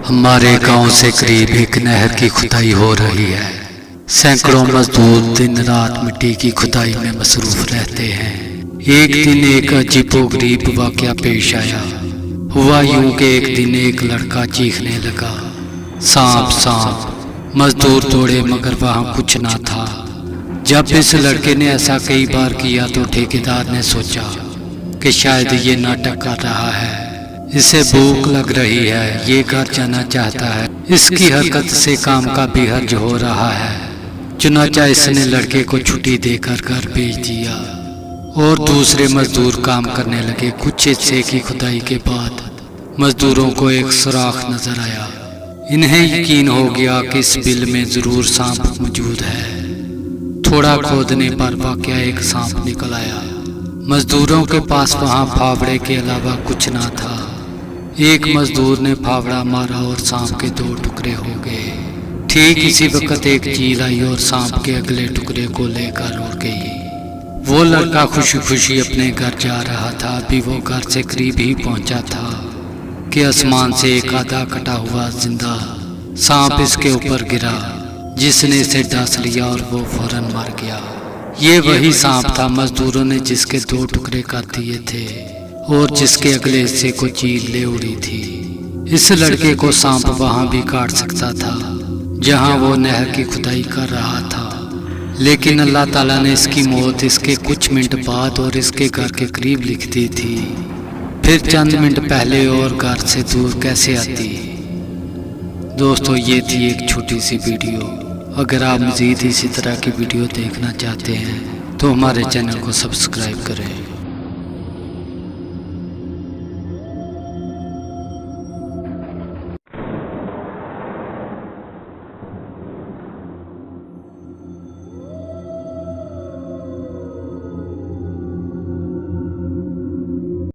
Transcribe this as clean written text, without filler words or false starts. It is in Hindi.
हमारे गांव से करीब एक नहर की खुदाई हो रही है। सैकड़ों मजदूर दिन रात मिट्टी की खुदाई में मसरूफ रहते हैं। एक दिन एक अजीबोगरीब वाकया पेश आया। हुआ यूं कि एक दिन एक लड़का चीखने लगा, सांप सांप। मजदूर दौड़े मगर वहां कुछ ना था। जब इस लड़के ने ऐसा कई बार किया तो ठेकेदार ने सोचा कि शायद ये नाटक कर रहा है, इसे भूख लग रही है, ये घर जाना चाहता है, इसकी हरकत से काम का भी हर्ज हो रहा है। चुनाचा इसने लड़के को छुट्टी देकर घर भेज दिया और दूसरे मजदूर काम करने लगे। कुछ हिस्से की खुदाई के बाद मजदूरों को एक सुराख नजर आया। इन्हें यकीन हो गया कि इस बिल में जरूर सांप मौजूद है। थोड़ा खोदने पर वाकया एक सांप निकल आया। मजदूरों के पास वहां फावड़े के अलावा कुछ ना था। एक मजदूर ने फावड़ा मारा और सांप के 2 टुकड़े हो गए। ठीक इसी वक्त एक चील आई और सांप के अगले टुकड़े को लेकर उड़ गई। वो लड़का खुशी खुशी अपने घर जा रहा था। अभी वो घर से करीब ही पहुंचा था कि आसमान से एक आधा कटा हुआ जिंदा सांप इसके ऊपर गिरा, जिसने इसे डस लिया और वो फौरन मर गया। ये वही सांप था मजदूरों ने जिसके 2 टुकड़े कर दिए थे और जिसके अगले हिस्से को चील ले उड़ी थी। इस लड़के को सांप वहां भी काट सकता था जहां वो नहर की खुदाई कर रहा था, लेकिन अल्लाह ताला ने इसकी मौत इसके कुछ मिनट बाद और इसके घर के करीब लिख दी थी। फिर चंद मिनट पहले और घर से दूर कैसे आती। दोस्तों, ये थी एक छोटी सी वीडियो। अगर आप मज़ीद इसी तरह की वीडियो देखना चाहते हैं तो हमारे चैनल को सब्सक्राइब करें।